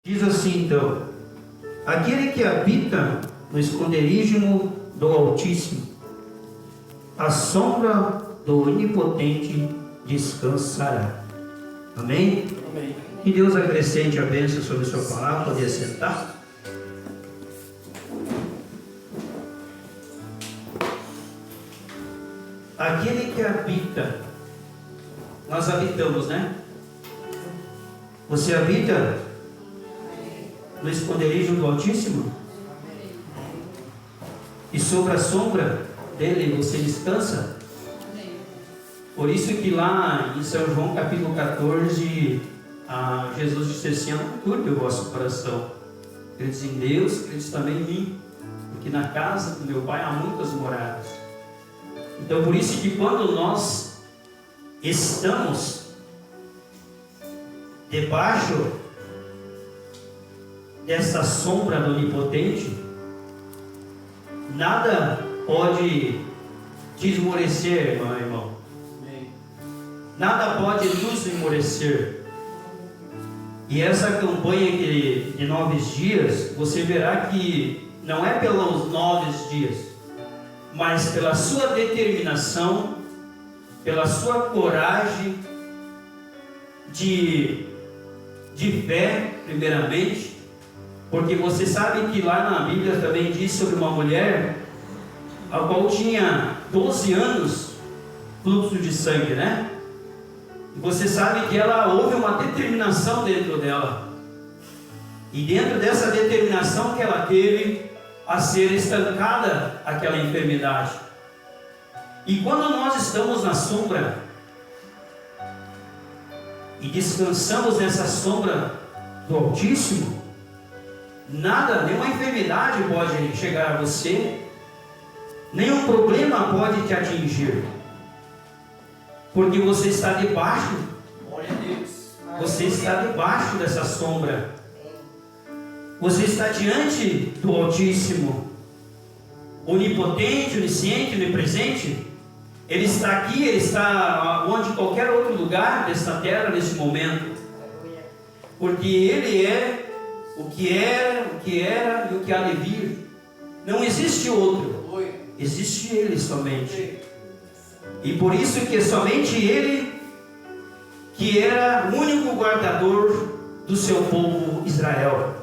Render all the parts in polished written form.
Diz assim então: aquele que habita no esconderijo do Altíssimo, a sombra do Onipotente descansará. Amém? Amém. Que Deus acrescente a bênção sobre a sua palavra. Pode assentar. Aquele que habita, nós habitamos, né? Você habita no esconderijo do Altíssimo? E sobre a sombra dele você descansa? Por isso que lá em São João capítulo 14, Jesus disse assim: não turbe o vosso coração. Credes em Deus, credes também em mim, porque na casa do meu Pai há muitas moradas. Então por isso que quando nós estamos debaixo dessa sombra do Onipotente, nada pode te esmorecer, irmão. Nada pode nos esmorecer. E essa campanha de 9 dias, você verá que não é pelos 9 dias, mas pela sua determinação, pela sua coragem de fé, primeiramente, porque você sabe que lá na Bíblia também diz sobre uma mulher a qual tinha 12 anos fluxo de sangue, né? E você sabe que houve uma determinação dentro dela, e dentro dessa determinação que ela teve a ser estancada aquela enfermidade. E quando nós estamos na sombra e descansamos nessa sombra do Altíssimo, nada, nenhuma enfermidade pode chegar a você, nenhum problema pode te atingir, porque você está debaixo, Glória a Deus. você está debaixo dessa sombra, você está diante do Altíssimo, onipotente, onisciente, onipresente. Ele está aqui, Ele está onde qualquer outro lugar desta terra nesse momento, porque Ele é o que era, o que era e o que há de vir. Não existe outro, existe Ele somente. E por isso que é somente Ele que era o único guardador do seu povo Israel.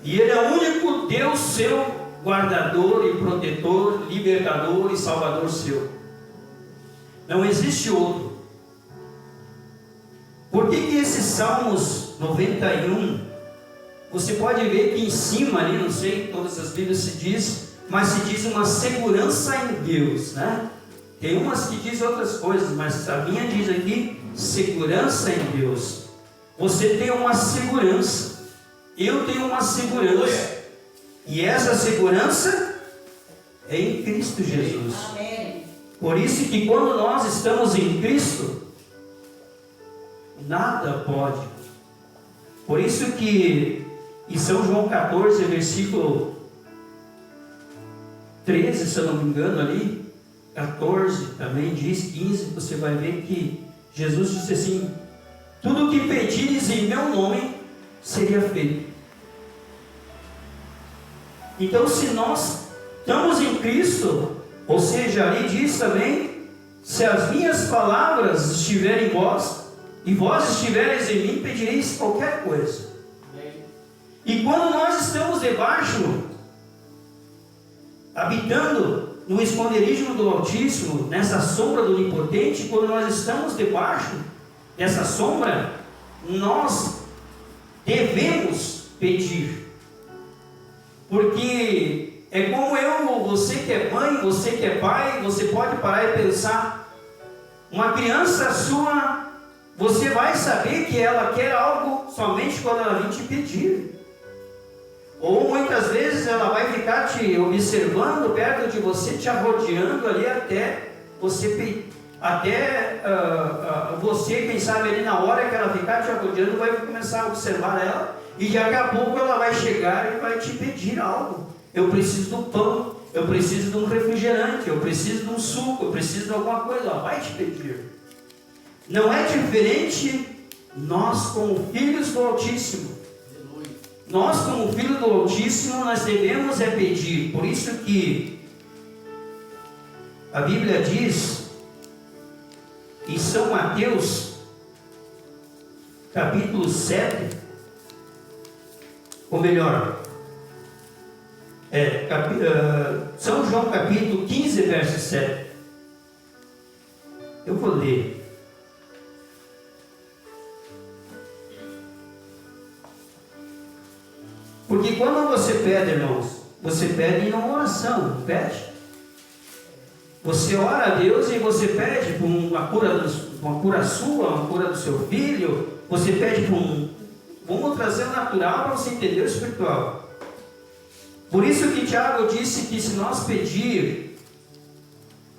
E Ele é o único Deus seu, guardador e protetor, libertador e salvador seu. Não existe outro. Por que esses Salmos 91, você pode ver que em cima ali, não sei, todas as Bíblias se diz, mas se diz uma segurança em Deus, né? Tem umas que dizem outras coisas, mas a minha diz aqui, segurança em Deus. Você tem uma segurança, eu tenho uma segurança, e essa segurança é em Cristo Jesus. Amém. Por isso que quando nós estamos em Cristo, nada pode. Por isso que em São João 14, versículo 13, se eu não me engano ali, 14 também diz, 15, você vai ver que Jesus disse assim: tudo o que pedires em meu nome seria feito. Então, se nós estamos em Cristo, ou seja, ali diz também: se as minhas palavras estiverem em vós, e vós estivereis em mim, pedireis qualquer coisa. E quando nós estamos debaixo, habitando no esconderijo do Altíssimo, nessa sombra do Onipotente, quando nós estamos debaixo dessa sombra, nós devemos pedir. Porque é como você que é mãe, você que é pai, você pode parar e pensar, uma criança sua, você vai saber que ela quer algo somente quando ela vir te pedir. Ou muitas vezes ela vai ficar te observando perto de você, te arrodeando ali até você, você, quem sabe ali na hora que ela ficar te arrodeando, vai começar a observar ela, e daqui a pouco ela vai chegar e vai te pedir algo. Eu preciso do pão, eu preciso de um refrigerante, eu preciso de um suco, eu preciso de alguma coisa, ela vai te pedir. Não é diferente nós como filhos do Altíssimo. Nós, como filho do Altíssimo, nós devemos é pedir. Por isso que a Bíblia diz em São Mateus, capítulo 7, ou melhor, São João capítulo 15, verso 7. Eu vou ler. Porque quando você pede, irmãos, você pede em uma oração, não pede? Você ora a Deus e você pede por uma cura sua, uma cura do seu filho, você pede por vamos trazer o natural para você entender o espiritual. Por isso que Tiago disse que se nós pedir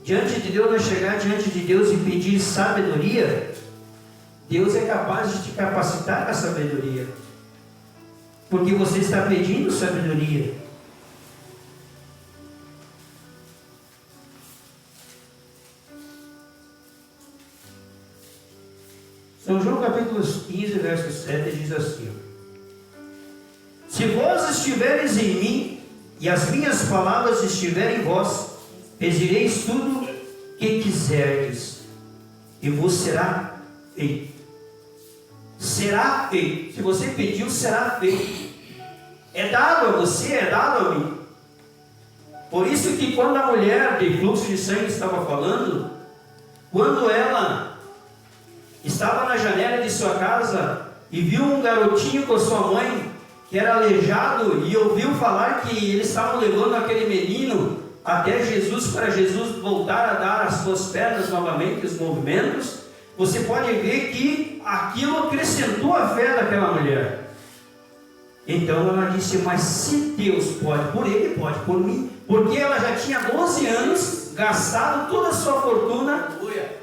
diante de Deus, nós chegar diante de Deus e pedir sabedoria, Deus é capaz de te capacitar com a sabedoria. Porque você está pedindo sabedoria. São João capítulo 15, verso 7 diz assim: se vós estiveres em mim e as minhas palavras estiverem em vós, pedireis tudo que quiserdes e vos será feito. Será feito. Se você pediu, será feito. É dado a você, é dado a mim. Por isso que quando a mulher de fluxo de sangue estava falando, quando ela estava na janela de sua casa e viu um garotinho com sua mãe que era aleijado e ouviu falar que eles estavam levando aquele menino até Jesus, para Jesus voltar a dar às suas pernas novamente os movimentos, você pode ver que aquilo acrescentou a fé daquela mulher. Então ela disse, mas se Deus pode por ele, pode por mim. Porque ela já tinha 12 anos, gastado toda a sua fortuna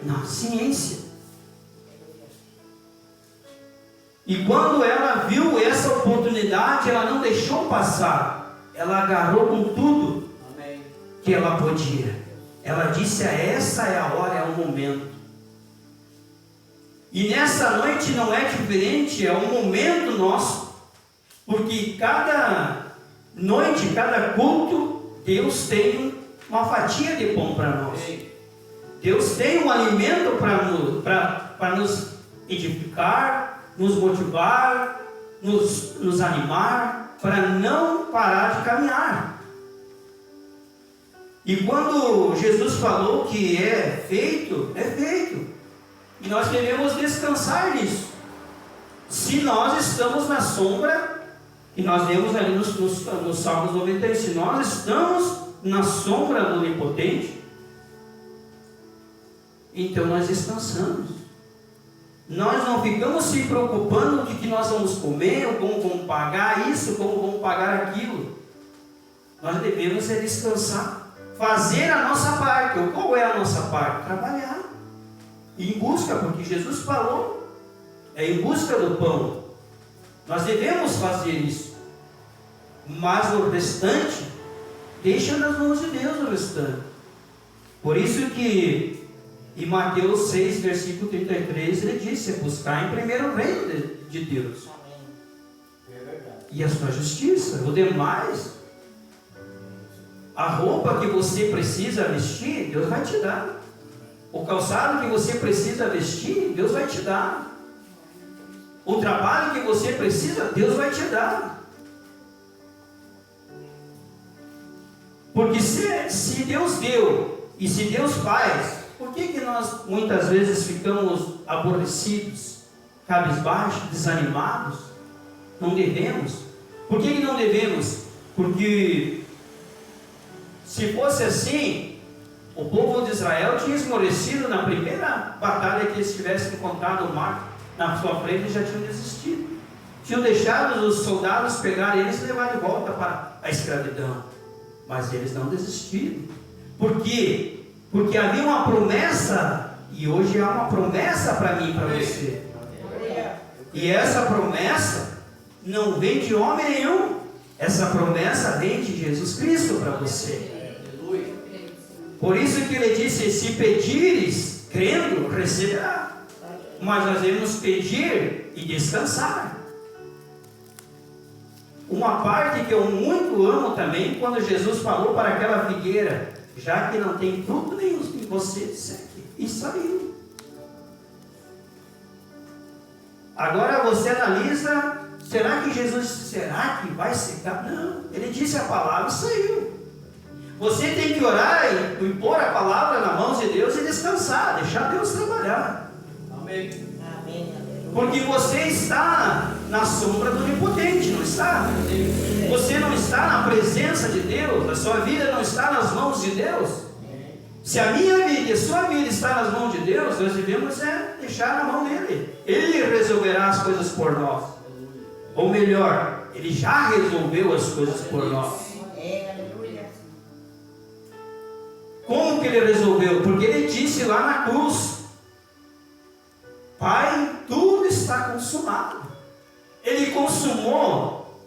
na ciência. E quando ela viu essa oportunidade, ela não deixou passar. Ela agarrou com tudo que ela podia. Ela disse, essa é a hora, é o momento. E nessa noite não é diferente, é um momento nosso. Porque cada noite, cada culto, Deus tem uma fatia de pão para nós. Deus tem um alimento para nos edificar, nos motivar, nos animar, para não parar de caminhar. E quando Jesus falou que é feito, é feito. E nós devemos descansar nisso. Se nós estamos na sombra, e nós lemos ali nos Salmos 91, se nós estamos na sombra do Onipotente, então nós descansamos. Nós não ficamos se preocupando com o que nós vamos comer, ou como vamos pagar isso, como vamos pagar aquilo. Nós devemos descansar, fazer a nossa parte. Qual é a nossa parte? Trabalhar. E em busca, porque Jesus falou, é em busca do pão. Nós devemos fazer isso. Mas o restante, deixa nas mãos de Deus o restante. Por isso que em Mateus 6, versículo 33, ele disse, buscar em primeiro o reino de Deus. E a sua justiça. O demais, a roupa que você precisa vestir, Deus vai te dar. O calçado que você precisa vestir, Deus vai te dar. O trabalho que você precisa, Deus vai te dar. Porque se Deus deu e se Deus faz, por que nós muitas vezes ficamos aborrecidos, cabisbaixos, desanimados? Não devemos. Por que não devemos? Porque se fosse assim, o povo de Israel tinha esmorecido na primeira batalha que eles tivessem encontrado o mar na sua frente e já tinham desistido. Tinham deixado os soldados pegarem eles e levar de volta para a escravidão. Mas eles não desistiram. Por quê? Porque havia uma promessa, e hoje há uma promessa para mim e para você. E essa promessa não vem de homem nenhum. Essa promessa vem de Jesus Cristo para você. Por isso que ele disse, se pedires, crendo, receberá. Mas nós devemos pedir e descansar. uma parte que eu muito amo também, quando Jesus falou para aquela figueira: já que não tem fruto nenhum em você, seque. E saiu. Agora você analisa, será que Jesus, será que vai secar? Não, ele disse a palavra e saiu. Você tem que orar e pôr a palavra nas mãos de Deus e descansar, deixar Deus trabalhar. Amém. Amém. Porque você está na sombra do Onipotente, não está? Você não está na presença de Deus, a sua vida não está nas mãos de Deus. Se a minha vida e a sua vida está nas mãos de Deus, nós devemos deixar na mão dele. Ele resolverá as coisas por nós. Ou melhor, ele já resolveu as coisas por nós. Como que ele resolveu? Porque ele disse lá na cruz: Pai, tudo está consumado. Ele consumou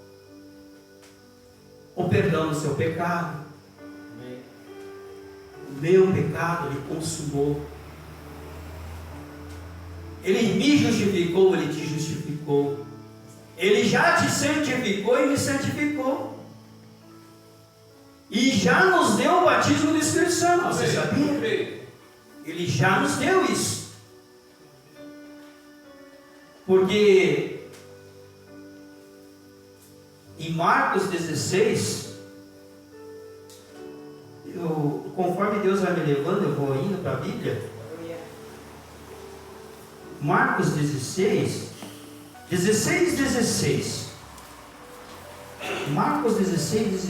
o perdão do seu pecado. O meu pecado ele consumou. Ele me justificou, ele te justificou. Ele já te santificou e me santificou. E já nos deu o batismo do Espírito Santo. Você sabia? Ele já nos deu isso. Porque em Marcos 16, conforme Deus vai me levando, eu vou indo para a Bíblia. Marcos 16. Marcos 16.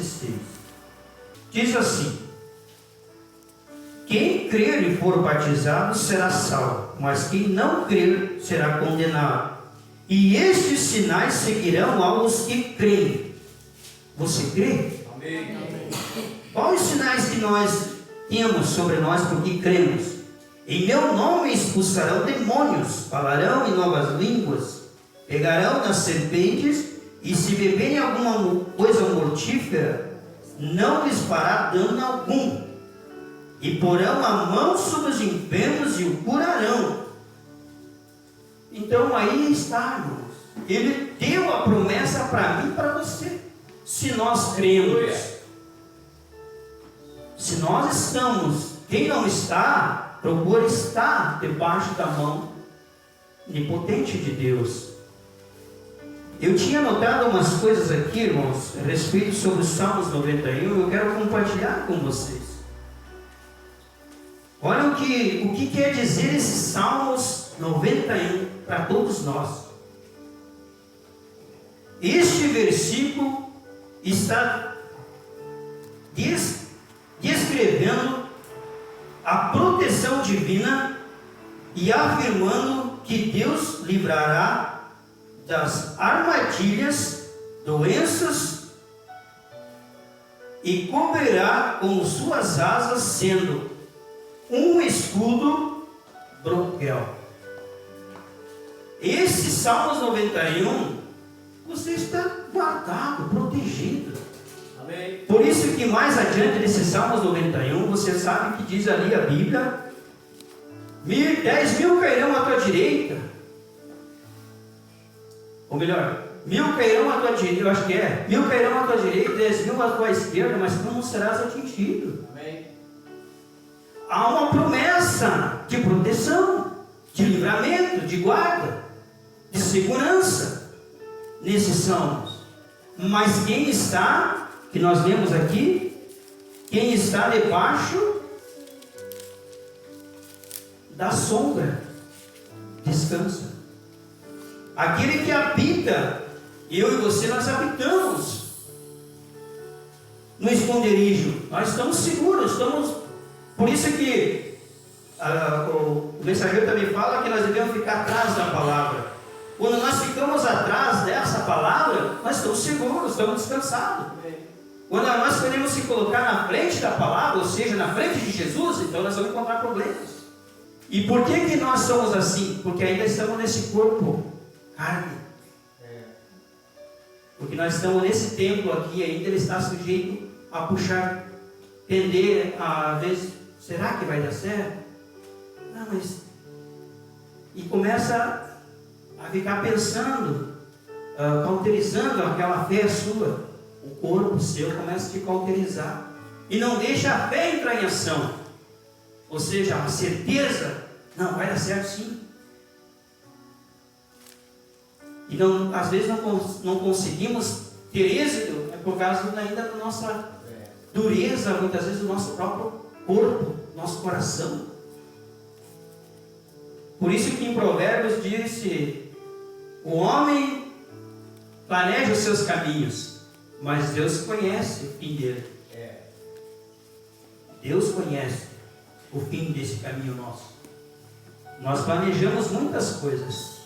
Diz assim: quem crer e for batizado será salvo, mas quem não crer será condenado. E estes sinais seguirão aos que creem. Você crê? Amém. Quais os sinais que nós temos sobre nós porque cremos? Em meu nome expulsarão demônios, falarão em novas línguas, pegarão nas serpentes, e se beberem alguma coisa mortífera, não lhes fará dano algum. E porão a mão sobre os enfermos e o curarão. Então aí está, irmãos. Ele deu a promessa para mim e para você. Se nós cremos, se nós estamos, quem não está, procura estar debaixo da mão onipotente de Deus. Eu tinha anotado umas coisas aqui, irmãos, a respeito sobre os Salmos 91, eu quero compartilhar com vocês. Olha o que quer dizer esses Salmos 91 para todos nós. Este versículo está descrevendo a proteção divina e afirmando que Deus livrará das armadilhas, doenças e cobrirá com suas asas, sendo um escudo broquel. Esse Salmos 91, você está guardado, protegido. Amém. Por isso que mais adiante nesse Salmos 91, você sabe que diz ali a Bíblia: 10.000 cairão à tua direita, ou melhor, 1.000 cairão à tua direita, eu acho que é, 1.000 cairão à tua direita, 10.000 à tua esquerda, mas tu não serás atingido. Amém. Há uma promessa de proteção, de livramento, de guarda, de segurança nesses salmos. Mas quem está, que nós lemos aqui, quem está debaixo da sombra, descansa. Aquele que habita, eu e você, nós habitamos no esconderijo, nós estamos seguros, por isso que o mensageiro também fala que nós devemos ficar atrás da palavra. Quando nós ficamos atrás dessa palavra, nós estamos seguros, estamos descansados. Quando nós queremos se colocar na frente da palavra, ou seja, na frente de Jesus, então nós vamos encontrar problemas. E por que nós somos assim? Porque ainda estamos nesse corpo carne. Porque nós estamos nesse templo aqui, ainda ele está sujeito a puxar, pender, às vezes, será que vai dar certo? Não, mas... E começa a ficar pensando, cauterizando aquela fé sua. O corpo seu começa a te cauterizar. E não deixa a fé entrar em ação. Ou seja, a certeza, não, vai dar certo sim. E não, às vezes não conseguimos ter êxito, é por causa ainda da nossa dureza, muitas vezes do nosso próprio corpo, nosso coração. Por isso que em Provérbios disse: o homem planeja os seus caminhos, mas Deus conhece o fim dele. Deus conhece o fim desse caminho nosso. Nós planejamos muitas coisas,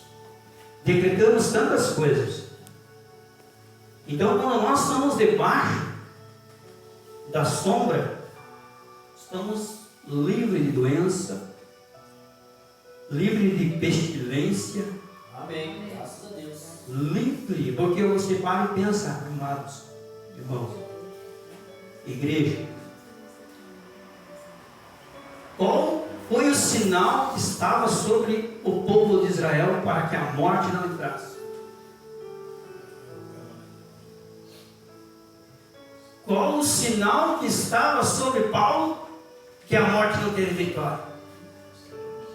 decretamos tantas coisas. Então, quando nós estamos debaixo da sombra, estamos livres de doença, livres de pestilência. Amém. Graças a Deus. Livre, porque você para e pensa, amados irmãos, igreja, qual foi o sinal que estava sobre o povo de Israel para que a morte não entrasse? Qual o sinal que estava sobre Paulo que a morte não teve vitória?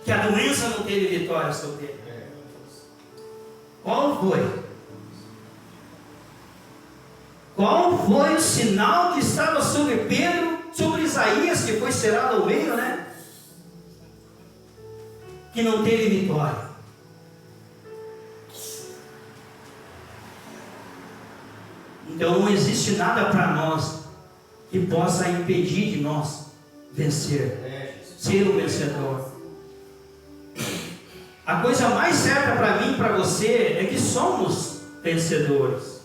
Que a doença não teve vitória sobre ele? Qual foi? Qual foi o sinal que estava sobre Pedro, sobre Isaías, que foi cerrado ao meio, né? Que não teve vitória. Então não existe nada para nós que possa impedir de nós vencer, ser o vencedor. A coisa mais certa para mim e para você é que somos vencedores.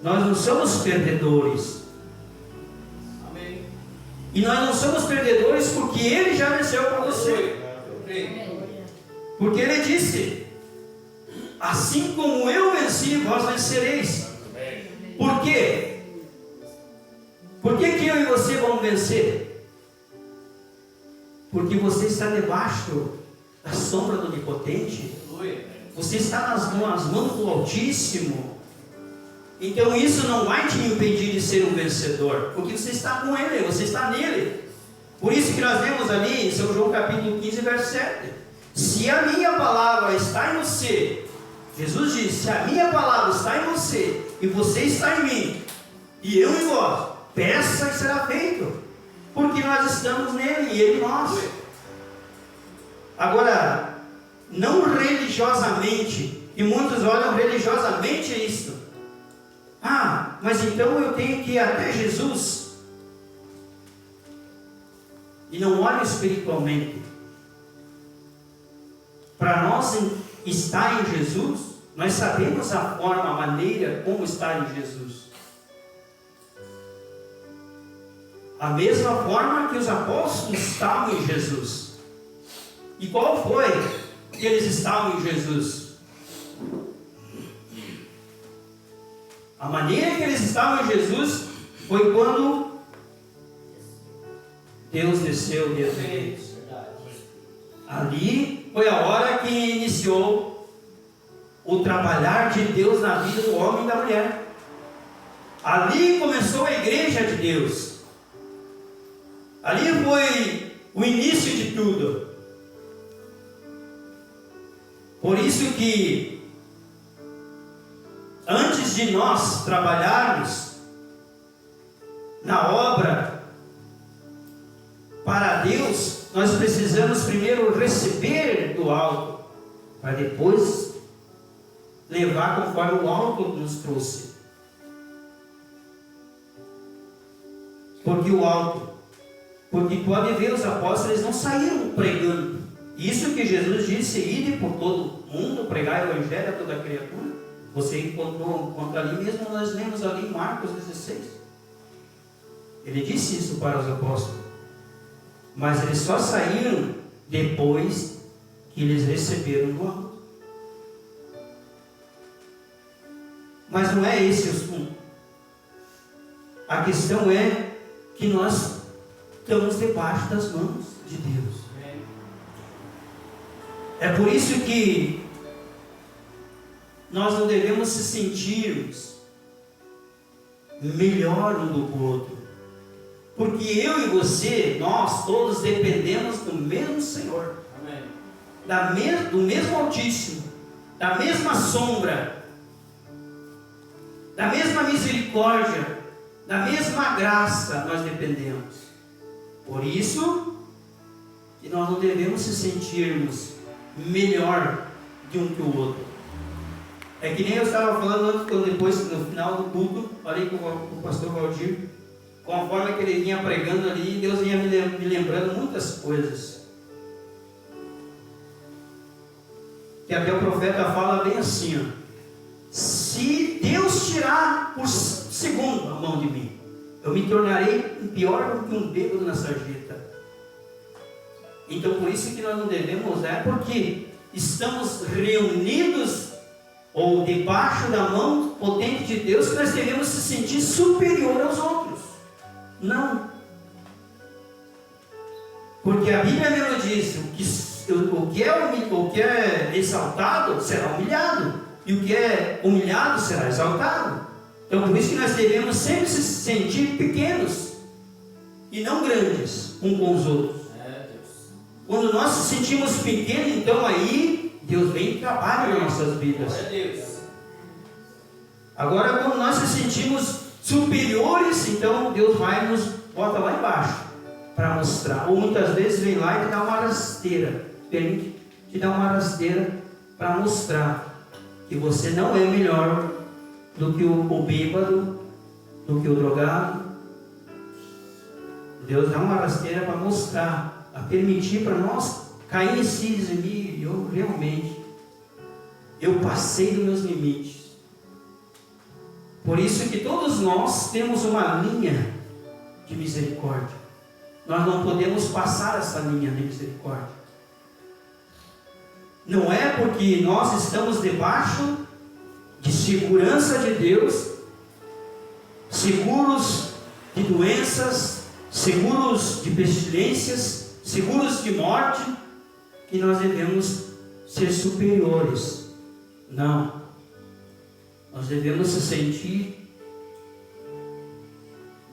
Nós não somos perdedores. Amém. E nós não somos perdedores porque Ele já venceu para você. Porque Ele disse: assim como eu venci, vós vencereis. Por quê? Por que eu e você vamos vencer? Porque você está debaixo da sombra do Onipotente. Você está nas mãos do Altíssimo. Então isso não vai te impedir de ser um vencedor, porque você está com Ele, você está nele. Por isso que nós vemos ali em São João capítulo 15, verso 7. Se a minha palavra está em você, Jesus disse: se a minha palavra está em você, e você está em mim, e eu em vós, peça e será feito, porque nós estamos nele e ele em nós. Agora, não religiosamente, e muitos olham religiosamente isso. Ah, mas então eu tenho que ir até Jesus. E não olham espiritualmente. Para nós estar em Jesus, nós sabemos a forma, a maneira como estar em Jesus. A mesma forma que os apóstolos estavam em Jesus. E qual foi que eles estavam em Jesus? A maneira que eles estavam em Jesus foi quando Deus desceu dentro deles. Ali foi a hora que iniciou o trabalhar de Deus na vida do homem e da mulher. Ali começou a igreja de Deus. Ali foi o início de tudo. Por isso que antes de nós trabalharmos na obra para Deus, nós precisamos primeiro receber do alto, para depois levar conforme o alto nos trouxe. Porque pode ver, os apóstolos eles não saíram pregando. Isso que Jesus disse: ide por todo mundo, pregar o evangelho a toda criatura. Você encontra ali mesmo, nós lemos ali em Marcos 16. Ele disse isso para os apóstolos. Mas eles só saíram depois que eles receberam do alto. Mas não é esse o assunto. A questão é que nós estamos debaixo das mãos de Deus. É por isso que nós não devemos se sentirmos melhor um do outro. Porque eu e você, nós todos dependemos do mesmo Senhor. Amém. Do mesmo Altíssimo, da mesma sombra, da mesma misericórdia, da mesma graça nós dependemos. Por isso que nós não devemos se sentirmos melhor de um que o outro. É que nem eu estava falando antes, quando depois, no final do culto, falei com o pastor Valdir, conforme que ele vinha pregando ali, Deus vinha me lembrando muitas coisas. Que até o profeta fala bem assim, ó, se Deus tirar por segundo a mão de mim, eu me tornarei pior do que um bêbado na sarjeta. Então por isso que nós não devemos, porque estamos reunidos ou debaixo da mão potente de Deus, que nós devemos se sentir superior aos outros. Não. Porque a Bíblia mesmo diz, o que é exaltado será humilhado, e o que é humilhado será exaltado. Então por isso que nós devemos sempre se sentir pequenos e não grandes um com os outros. Quando nós se sentimos pequenos, então aí Deus vem e trabalha nas nossas vidas. Agora, quando nós se sentimos superiores, então Deus vai e nos bota lá embaixo para mostrar. Ou muitas vezes vem lá e te dá uma rasteira, permite te dar uma rasteira para mostrar que você não é melhor do que o bêbado, do que o drogado. Deus dá uma rasteira para mostrar, a permitir para nós cair em si e dizer, eu realmente, eu passei dos meus limites. Por isso que todos nós temos uma linha de misericórdia. Nós não podemos passar essa linha de misericórdia. Não é porque nós estamos debaixo de segurança de Deus, seguros de doenças, seguros de pestilências, seguros de morte, que nós devemos ser superiores. Não. Nós devemos se sentir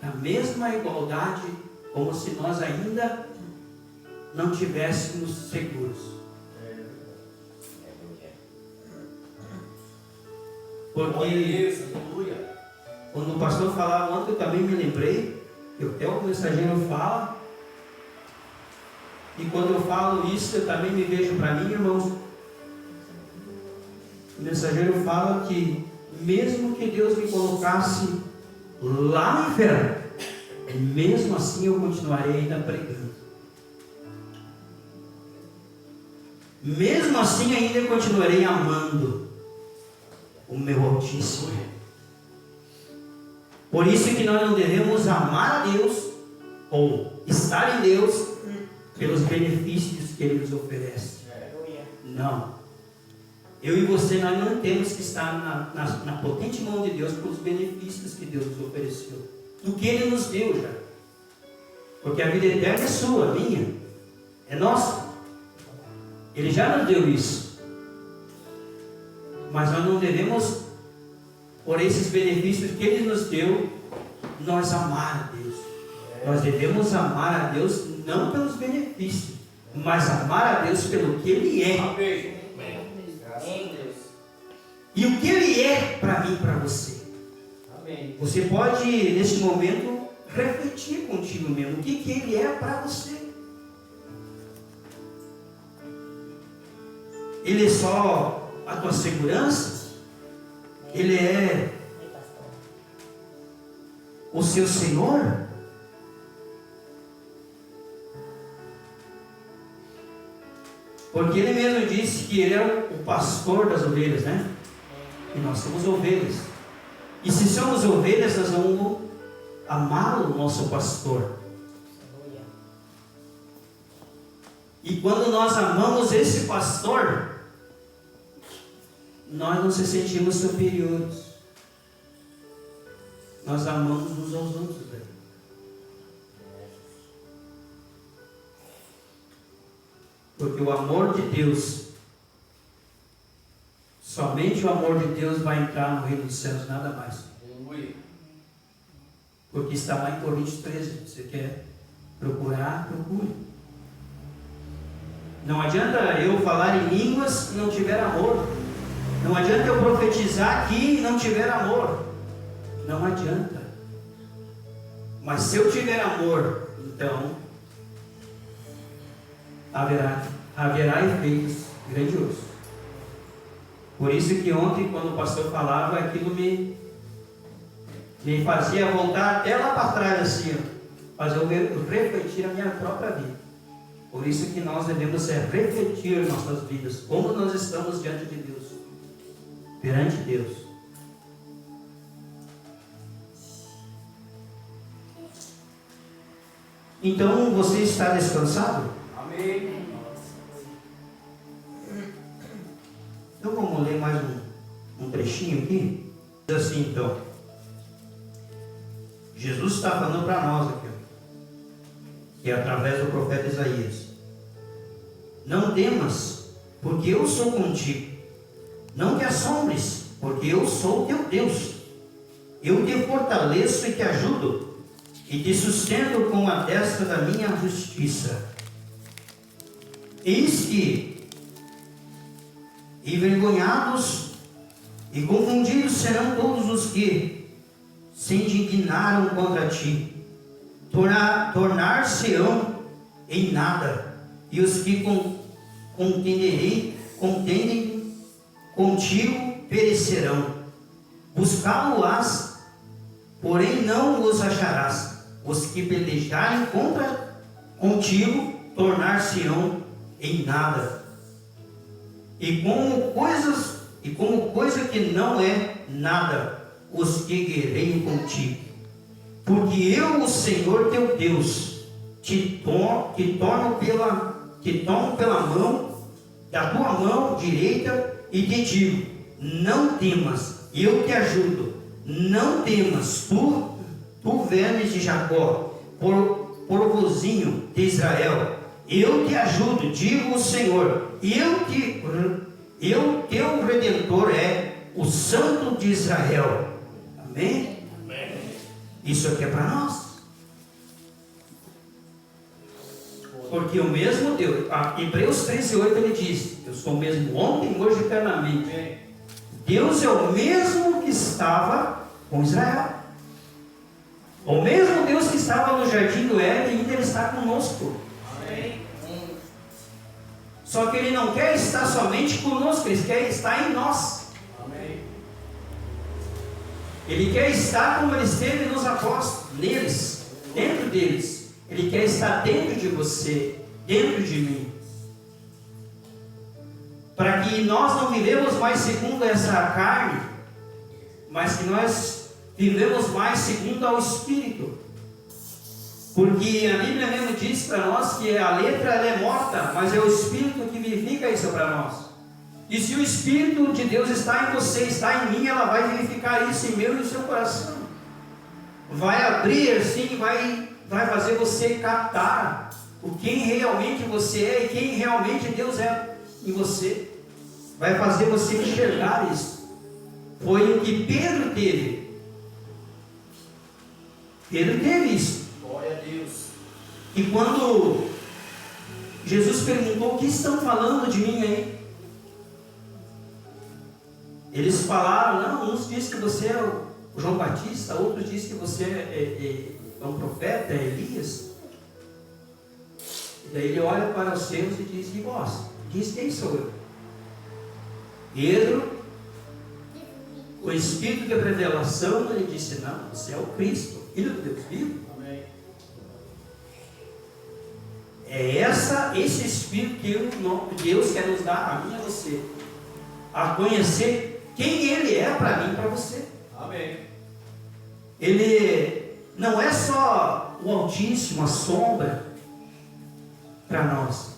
na mesma igualdade, como se nós ainda não tivéssemos seguros. Porque quando o pastor falava ontem, eu também me lembrei, que até o mensageiro fala, e quando eu falo isso, eu também me vejo para mim, irmãos. O mensageiro fala que mesmo que Deus me colocasse lá no inferno, mesmo assim eu continuarei ainda pregando. Mesmo assim ainda eu continuarei amando o meu Altíssimo. Por isso que nós não devemos amar a Deus ou estar em Deus pelos benefícios que Ele nos oferece. Não. Eu e você, nós não temos que estar na potente mão de Deus pelos benefícios que Deus nos ofereceu, do que Ele nos deu já. Porque a vida eterna é sua, minha, é nossa. Ele já nos deu isso. Mas nós não devemos, por esses benefícios que Ele nos deu, nós amar a Deus. Nós devemos amar a Deus não pelos benefícios, mas amar a Deus pelo que Ele é. Amém. E o que Ele é para mim e para você. Amém. Você pode, neste momento, refletir contigo mesmo. O que Ele é para você. Ele é só a tua segurança? Ele é o seu Senhor? Porque Ele mesmo disse que Ele é o pastor das ovelhas, né? E nós somos ovelhas. E se somos ovelhas, nós vamos amar o nosso pastor. E quando nós amamos esse pastor, nós não se sentimos superiores. Nós amamos uns aos outros, velho. Porque o amor de Deus somente somente o amor de Deus vai entrar no reino dos céus, nada mais. Aleluia. Porque está lá em Coríntios 13. Você quer procurar, procure. Não adianta eu falar em línguas se não tiver amor. Não adianta eu profetizar aqui e não tiver amor. Não adianta. Mas se eu tiver amor, então haverá efeitos grandiosos. Por isso que ontem, quando o pastor falava, aquilo me fazia voltar até lá para trás, assim, fazer eu refletir a minha própria vida. Por isso que nós devemos refletir nossas vidas, como nós estamos diante de Deus, perante Deus. Então, você está descansado? Amém. Então vamos ler mais um trechinho aqui. Diz assim, então. Jesus está falando para nós aqui, que é através do profeta Isaías. Não temas, porque eu sou contigo. Não te assombres, porque eu sou teu Deus. Eu te fortaleço e te ajudo, e te sustento com a destra da minha justiça. Eis que envergonhados e confundidos serão todos os que se indignaram contra ti. Tornar-se-ão em nada, e os que contendem contigo perecerão. Buscá-lo-ás, porém não os acharás. Os que pelejarem contigo tornar-se-ão em nada. E como coisa que não é nada, os que guerreiam contigo. Porque eu, o Senhor teu Deus, te tomo pela mão, da tua mão direita, e te digo: não temas, eu te ajudo. Não temas, tu vermes de Jacó, porvozinho de Israel. Eu te ajudo, digo o Senhor. Teu Redentor é o Santo de Israel. Amém? Amém. Isso aqui é para nós. Porque o mesmo Deus, Hebreus 13:8 ele diz: eu sou o mesmo ontem, hoje e eternamente. Amém. Deus é o mesmo que estava com Israel. O mesmo Deus que estava no jardim do Éden, ainda ele está conosco. Amém. Só que ele não quer estar somente conosco, ele quer estar em nós. Amém. Ele quer estar como ele esteve nos apóstolos, neles, dentro deles. Ele quer estar dentro de você, dentro de mim. Para que nós não vivemos mais segundo essa carne, mas que nós vivemos mais segundo ao Espírito. Porque a Bíblia mesmo diz para nós que a letra ela é morta, mas é o Espírito que vivifica isso para nós. E se o Espírito de Deus está em você, está em mim, ela vai vivificar isso em meu e no seu coração. Vai abrir assim, vai fazer você captar o quem realmente você é e quem realmente Deus é em você. Vai fazer você enxergar isso. Foi o que Pedro teve. Pedro teve isso. Glória a Deus. E quando Jesus perguntou: o que estão falando de mim aí? Eles falaram: não, uns dizem que você é o João Batista, outros dizem que você é um profeta, é Elias. E daí ele olha para os seus e diz: e vós? Diz: quem sou eu? Pedro, o Espírito de revelação, ele disse: não, você é o Cristo, Filho de Deus vivo. Amém. É esse Espírito que Deus quer nos dar, a mim e a você, a conhecer quem Ele é para mim e para você. Amém. Ele não é só o Altíssimo, a sombra para nós,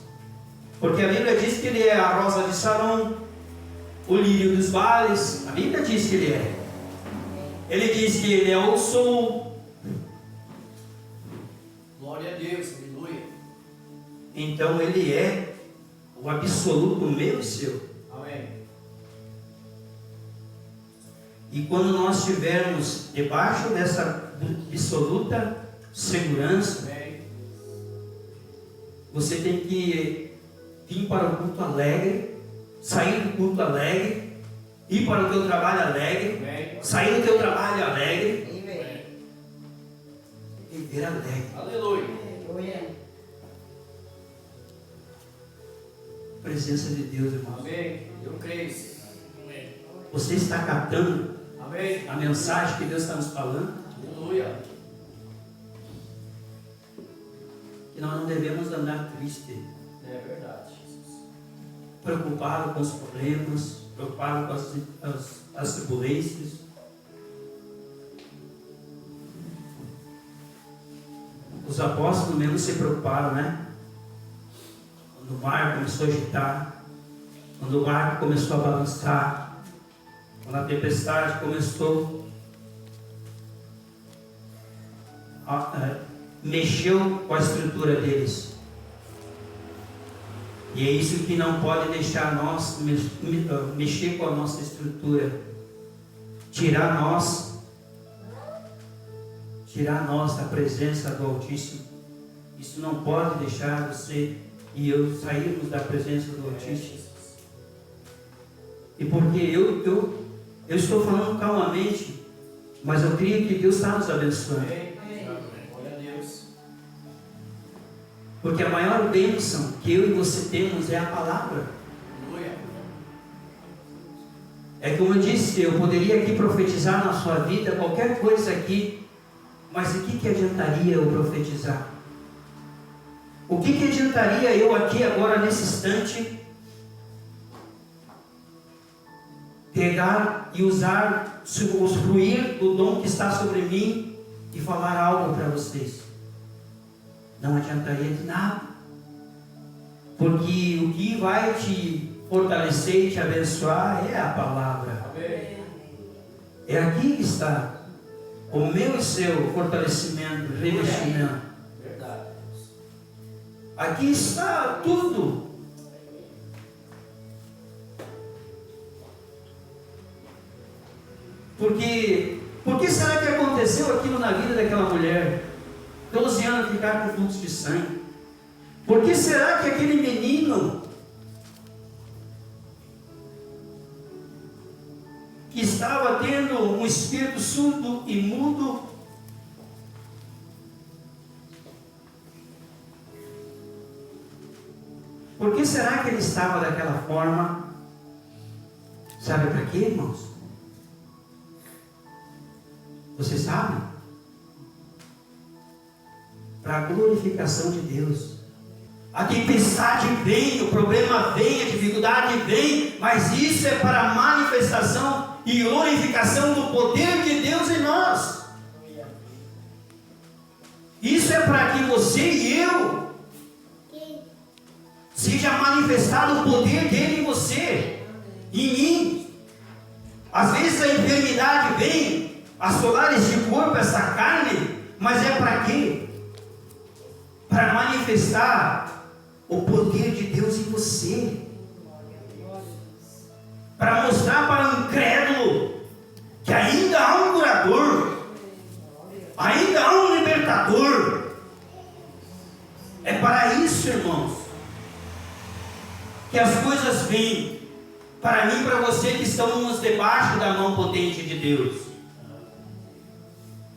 porque a Bíblia diz que Ele é a rosa de Sarão, o lírio dos vales. A Bíblia diz que Ele é. Ele diz que Ele é o Sul. Glória a Deus. Aleluia. Então Ele é o absoluto meu e seu. Amém. E quando nós estivermos debaixo dessa absoluta segurança, você tem que vir para o culto alegre, sair do culto alegre, ir para o teu trabalho alegre, sair do teu trabalho alegre e viver alegre. Aleluia. Presença de Deus, irmão. Amém. Eu creio. Você está captando Amém. a mensagem que Deus está nos falando? Aleluia. Que nós não devemos andar triste, É verdade, Jesus. preocupado com os problemas, preocupado com as turbulências. Os apóstolos mesmo se preocuparam, né? Quando o mar começou a agitar, quando o mar começou a balançar, quando a tempestade começou mexeu com a estrutura deles. E é isso que não pode deixar nós mexer com a nossa estrutura, tirar nós da presença do Altíssimo. Isso não pode deixar você e eu sairmos da presença do Altíssimo. E porque eu estou falando calmamente, mas eu creio que Deus está nos abençoando. Glória a Deus. Porque a maior bênção que eu e você temos é a palavra. Aleluia. É como eu disse, eu poderia aqui profetizar na sua vida qualquer coisa aqui, mas o que adiantaria eu profetizar? O que adiantaria eu aqui agora nesse instante pegar e usar, usufruir do dom que está sobre mim e falar algo para vocês? Não adiantaria de nada, porque o que vai te fortalecer e te abençoar é a palavra. Amém. É aqui que está o meu e seu fortalecimento, revestimento. Verdade. Aqui está tudo. Por que será que aconteceu aquilo na vida daquela mulher? 12 anos ficar com fluxo de sangue. Por que será que aquele menino que estava tendo um espírito surdo e mudo, por que será que ele estava daquela forma? Sabe para quê, irmãos? Você sabe? Para a glorificação de Deus. A tempestade vem, o problema vem, a dificuldade vem, mas isso é para a manifestação e glorificação do poder de Deus em nós. Isso é para que você e eu seja manifestado o poder dele em você, em mim. Às vezes a enfermidade vem assolar este corpo, essa carne, mas é para quê? Para manifestar o poder de Deus em você, para mostrar para o incrédulo que ainda há um curador, ainda há um libertador. É para isso, irmãos, que as coisas vêm para mim e para você que estamos debaixo da mão potente de Deus.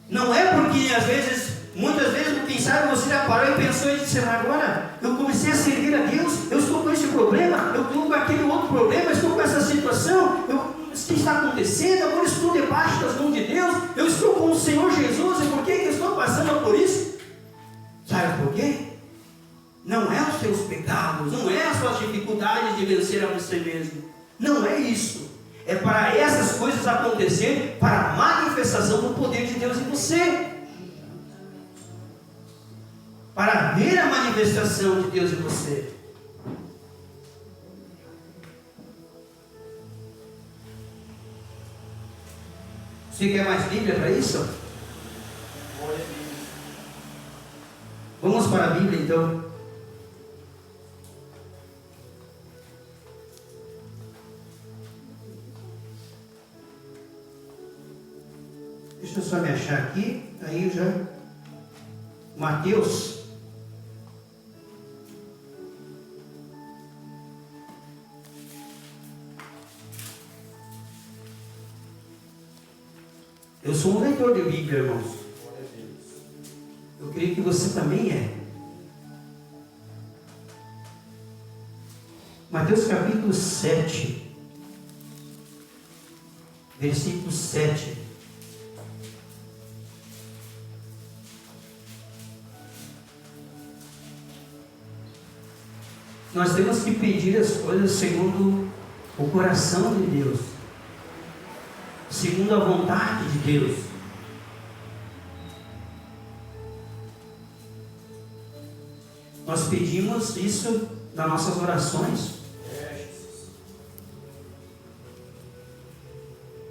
Não é porque às vezes, muitas vezes, quem sabe você já parou e pensou e disse: agora eu comecei a servir a Deus, eu estou com esse problema, eu estou com aquele outro problema, eu estou com essa situação, o que está acontecendo? Agora eu estou debaixo das mãos de Deus, eu estou com o Senhor Jesus, e por que eu estou passando por isso? Sabe por quê? Não é os seus pecados, não é as suas dificuldades de vencer a você mesmo, não é isso. É para essas coisas acontecer, para a manifestação do poder de Deus em você, para ver a manifestação de Deus em você. Você quer mais Bíblia para isso? Vamos para a Bíblia então. Deixa eu só me achar aqui. Aí eu já. Mateus. Eu sou um leitor de Bíblia, irmãos. Glória a Deus. Eu creio que você também é. Mateus capítulo 7, versículo 7. Nós temos que pedir as coisas segundo o coração de Deus, segundo a vontade de Deus. Nós pedimos isso nas nossas orações.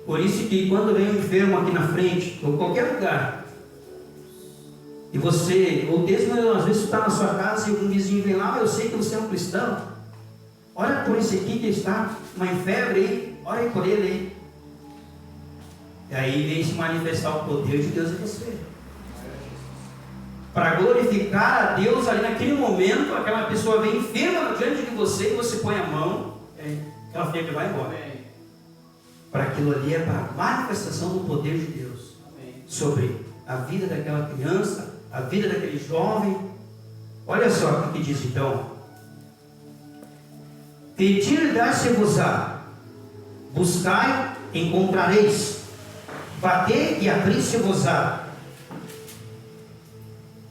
Por isso que quando vem um enfermo aqui na frente, ou qualquer lugar, e você, ou mesmo às vezes está na sua casa e um vizinho vem lá, eu sei que você é um cristão, ora por esse aqui que está uma febre aí, ora aí por ele aí. E aí vem se manifestar o poder de Deus em você. Para glorificar a Deus ali naquele momento, aquela pessoa vem enferma diante de você e você põe a mão, aquela febre vai embora. Para aquilo ali é para a manifestação do poder de Deus. Amém. Sobre a vida daquela criança, a vida daquele jovem. Olha só o que diz então: pedir e dar-se-vos-á, buscai, encontrareis, bater e abrir-se-vos-á.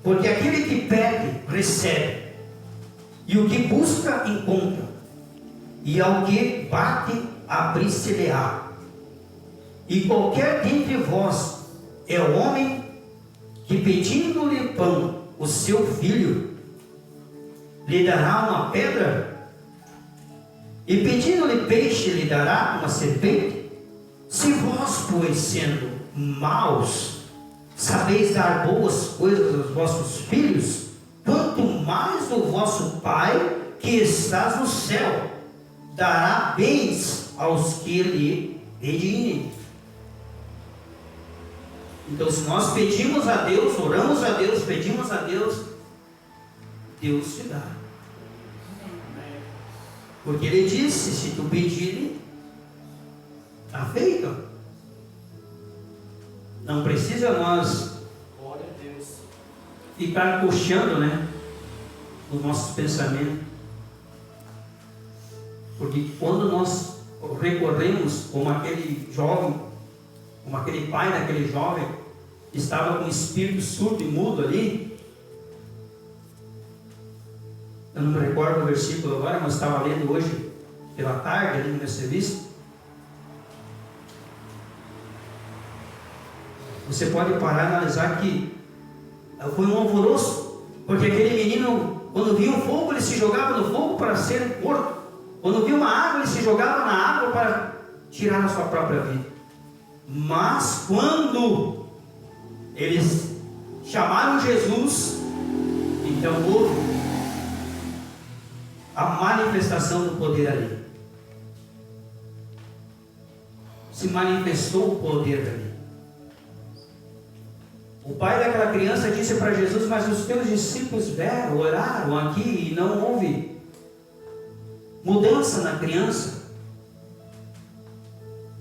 Porque aquele que pede, recebe, e o que busca, encontra, e ao que bate, abrir-se-lhe-á. E qualquer dentre vós é o homem que, pedindo-lhe pão, o seu filho, lhe dará uma pedra? E pedindo-lhe peixe, lhe dará uma serpente? Se vós, pois, sendo maus, sabeis dar boas coisas aos vossos filhos, quanto mais o vosso Pai, que estás no céu, dará bens aos que lhe pedirem. Então, se nós pedimos a Deus, oramos a Deus, pedimos a Deus, Deus te dá. Porque Ele disse: se tu pedir, está feito. Não precisa nós ficar coxando, né, os nossos pensamentos. Porque quando nós recorremos, como aquele jovem, como aquele pai daquele jovem, estava com o espírito surdo e mudo ali. Eu não me recordo o versículo agora, mas estava lendo hoje pela tarde ali no meu serviço. Você pode parar e analisar que foi um alvoroço, porque aquele menino, quando via um fogo, ele se jogava no fogo para ser morto. Quando via uma água, ele se jogava na água para tirar a sua própria vida. Mas quando eles chamaram Jesus, então houve a manifestação do poder ali. Se manifestou o poder ali. O pai daquela criança disse para Jesus: mas os teus discípulos vieram, oraram aqui e não houve mudança na criança.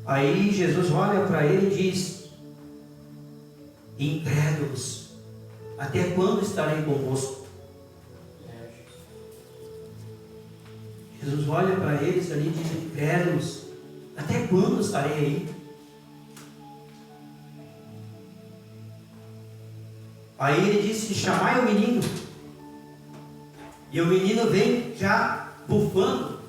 Aí Jesus olha para ele e diz: incrédulos, até quando estarei convosco? Jesus olha para eles ali e diz: incrédulos, até quando estarei aí? Aí ele disse: chamai o menino. E o menino vem já bufando,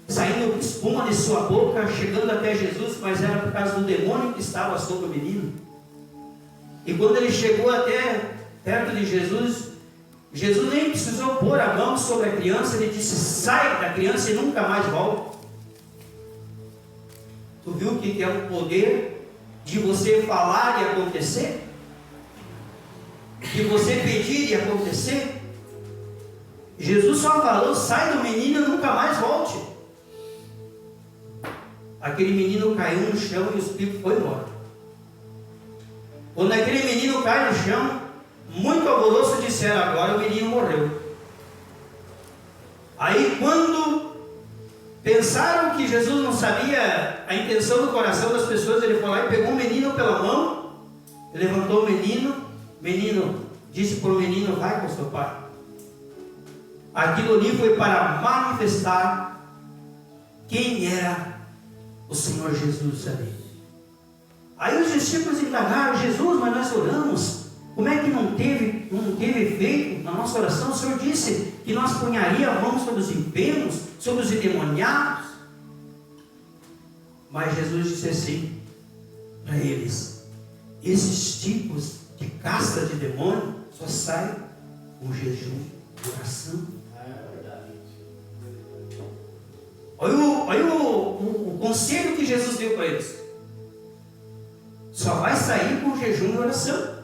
saindo espuma de sua boca, chegando até Jesus, mas era por causa do demônio que estava sobre o menino. E quando ele chegou até perto de Jesus, Jesus nem precisou pôr a mão sobre a criança, ele disse: sai da criança e nunca mais volta. Tu viu o que é o poder de você falar e acontecer? De você pedir e acontecer? Jesus só falou: sai do menino e nunca mais volte. Aquele menino caiu no chão e o espírito foi embora. Quando aquele menino cai no chão, muito alvoroço, disseram: agora o menino morreu. Aí quando pensaram que Jesus não sabia a intenção do coração das pessoas, ele foi lá e pegou o menino pela mão, levantou o menino disse para o menino: vai com seu pai. Aquilo ali foi para manifestar quem era o Senhor Jesus ali. Aí os discípulos indagaram: Jesus, mas nós oramos, como é que não teve efeito na nossa oração? O Senhor disse que nós punharíamos a mão sobre os enfermos, sobre os endemoniados. Mas Jesus disse assim para eles: esses tipos de casta de demônio só saem com jejum e oração. Olha o conselho que Jesus deu para eles: só vai sair com jejum e oração.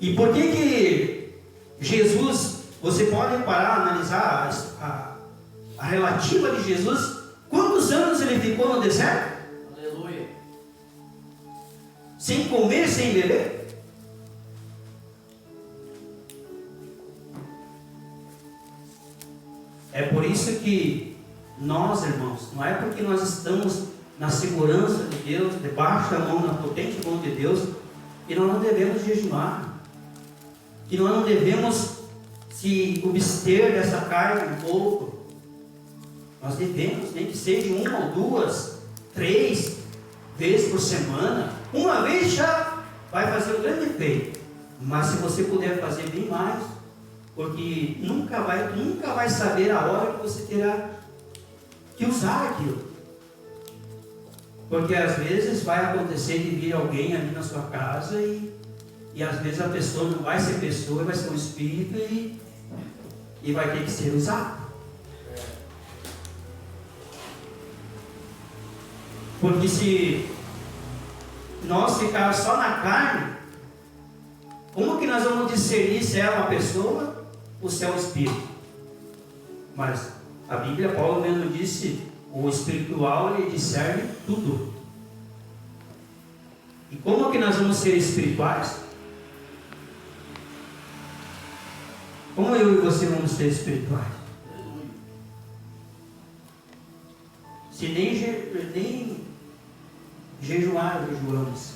E por que Jesus, você pode parar, analisar a relativa de Jesus, quantos anos ele ficou no deserto? Aleluia. Sem comer, sem beber? É por isso que nós, irmãos, não é porque nós estamos na segurança de Deus, debaixo da mão, na potente mão de Deus, que nós não devemos jejuar, que nós não devemos se abster dessa carne um pouco. Nós devemos, nem que seja 1 ou 2, 3 vezes por semana. Uma vez já vai fazer um grande efeito, mas se você puder fazer bem mais, porque nunca vai saber a hora que você terá que usar aquilo. Porque às vezes vai acontecer de vir alguém ali na sua casa e às vezes a pessoa não vai ser pessoa, vai ser um espírito e vai ter que ser usado. Porque se nós ficarmos só na carne, como que nós vamos discernir se é uma pessoa ou se é um espírito? Mas a Bíblia, Paulo mesmo disse, o espiritual ele discerne tudo. E como que nós vamos ser espirituais? Como eu e você vamos ser espirituais? Se nem jejuamos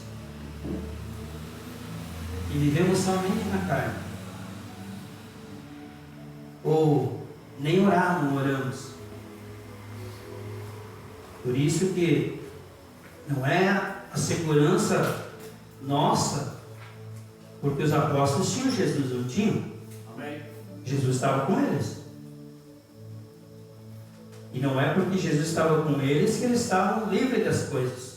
e vivemos somente na carne, ou nem orar não oramos. Por isso que não é a segurança nossa, porque os apóstolos tinham Jesus, não tinham? Amém. Jesus estava com eles. E não é porque Jesus estava com eles que eles estavam livres das coisas.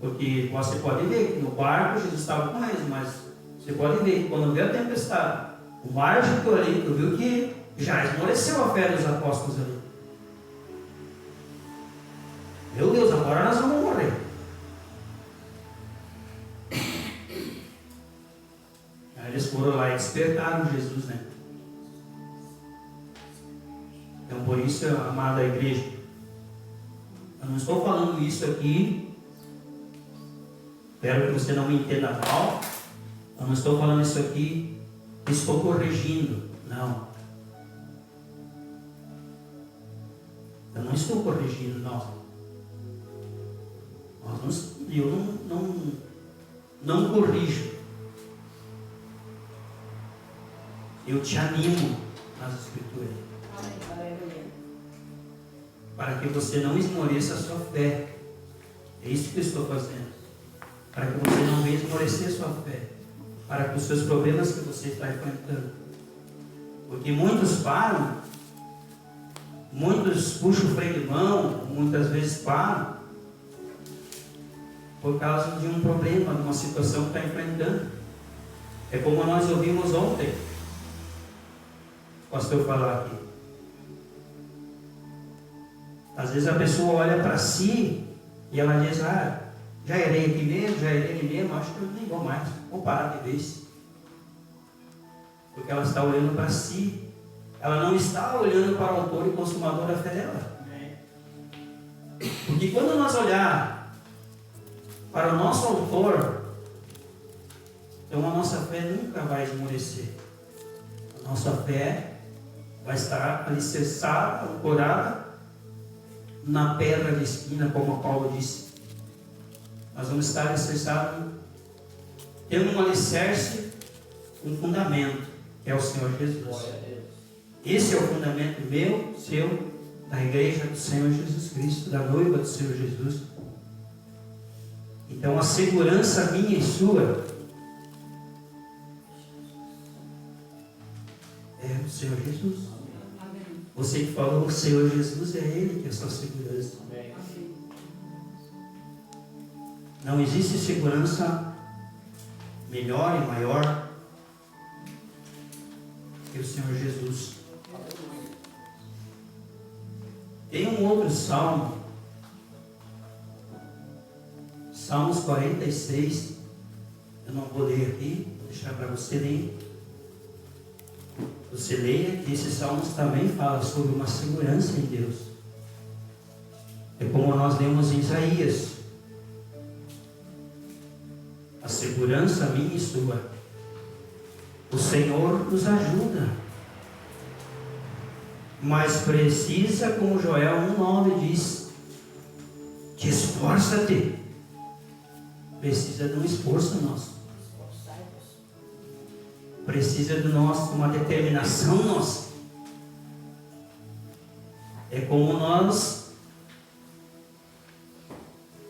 Porque você pode ver que no barco Jesus estava com eles, mas você pode ver que quando veio a tempestade, o mar agitou ali, tu viu que já esmoreceu a fé dos apóstolos ali. Meu Deus, agora nós vamos morrer. Aí eles foram lá e despertaram Jesus, né? Então por isso, amada igreja, eu não estou falando isso aqui, espero que você não me entenda mal, eu não estou falando isso aqui, estou corrigindo, não. Eu não estou corrigindo, não. Eu não corrijo. Eu te animo nas Escrituras. Para que você não esmoreça a sua fé. É isso que eu estou fazendo. Para que você não venha esmorecer a sua fé. Para que os seus problemas que você está enfrentando. Porque muitos param, muitos puxam o freio de mão, muitas vezes param, por causa de um problema, de uma situação que está enfrentando. É como nós ouvimos ontem o pastor falar aqui. Às vezes a pessoa olha para si e ela diz: já errei aqui mesmo, já errei ali mesmo, acho que eu nem vou mais, vou parar de vez. Porque ela está olhando para si, ela não está olhando para o autor e consumador da fé dela. que quando nós olhar para o nosso autor, então a nossa fé nunca vai esmorecer. A nossa fé vai estar alicerçada, ancorada na pedra de esquina, como Paulo disse. Nós vamos estar alicerçados, tendo um alicerce, um fundamento, que é o Senhor Jesus. Glória a Deus. Esse é o fundamento meu, seu, da igreja do Senhor Jesus Cristo, da noiva do Senhor Jesus. Então a segurança minha e sua é o Senhor Jesus. Amém. Você que falou o Senhor Jesus, é Ele que é a sua segurança. Amém. Não existe segurança melhor e maior que o Senhor Jesus. Tem um outro salmo, Salmos 46, eu não vou ler aqui, vou deixar para você ler. Você leia, que esses salmos também falam sobre uma segurança em Deus. É como nós lemos em Isaías. A segurança minha e sua. O Senhor nos ajuda. Mas precisa, como Joel 1,9 diz, te esforça-te. Precisa de um esforço nosso. Precisa de nós, uma determinação nossa. É como nós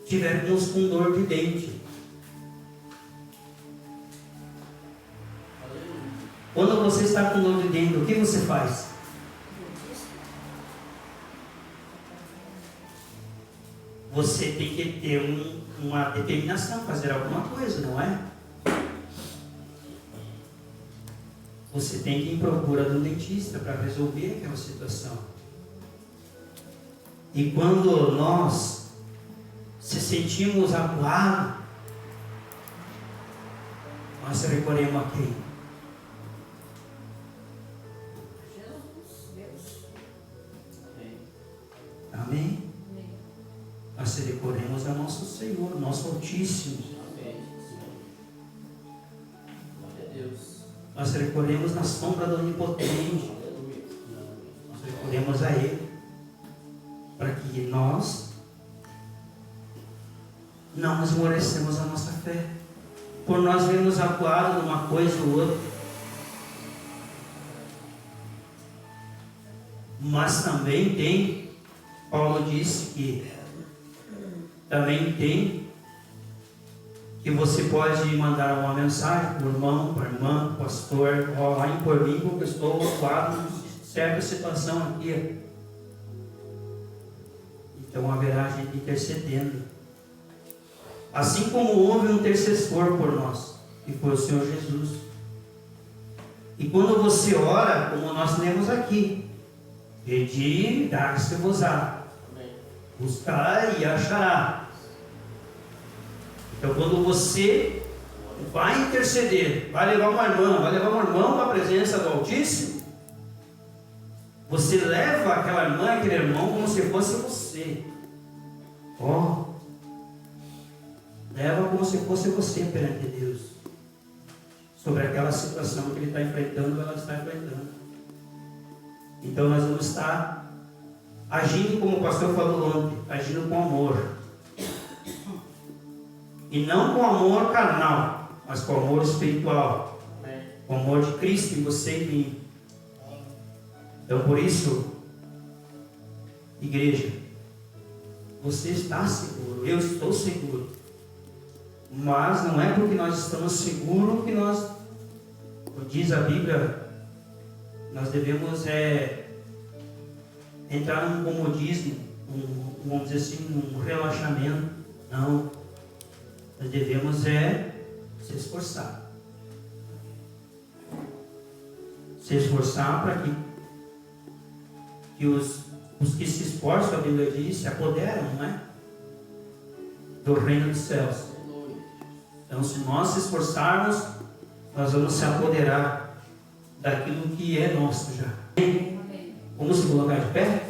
tivermos com dor de dente. Quando você está com dor de dente, o que você faz? Você tem que ter uma determinação, fazer alguma coisa, não é? Você tem que ir em procura do dentista para resolver aquela situação. E quando nós se sentimos acuados, nós recorremos a quem? Jesus, Deus. Amém. Amém? Nós recorremos a nosso Senhor, nosso Altíssimo. Amém. Glória a Deus. Nós recorremos na sombra do Onipotente. Aleluia. Nós recorremos a Ele para que nós não esmorecemos a nossa fé. Por nós vermos acuados numa coisa ou outra. Mas também tem, Paulo disse que também tem que você pode mandar uma mensagem para o irmão, para a irmã, para o pastor, orem por mim porque eu estou ocupado em certa situação aqui. Então haverá gente intercedendo. Assim como houve um intercessor por nós, que foi o Senhor Jesus. E quando você ora, como nós lemos aqui, pedi, dar-se-vos-á. Buscar e achará. Então quando você vai interceder, vai levar uma irmã, vai levar um irmão para a presença do Altíssimo, você leva aquela irmã, aquele irmão como se fosse você. Leva como se fosse você perante Deus. Sobre aquela situação que ele está enfrentando, ela está enfrentando. Então nós vamos estar agindo como o pastor falou ontem, agindo com amor. E não com amor carnal, mas com amor espiritual. Com amor de Cristo em você e em mim. Então por isso, igreja, você está seguro, eu estou seguro. Mas não é porque nós estamos seguros que nós, como diz a Bíblia, nós devemos entrar num comodismo, vamos dizer assim, um relaxamento. Não. Nós devemos se esforçar. Se esforçar para que os que se esforçam, a Bíblia diz, se apoderam, não é? Do reino dos céus. Então, se nós se esforçarmos, nós vamos se apoderar daquilo que é nosso já. Amém. Vamos se colocar de pé?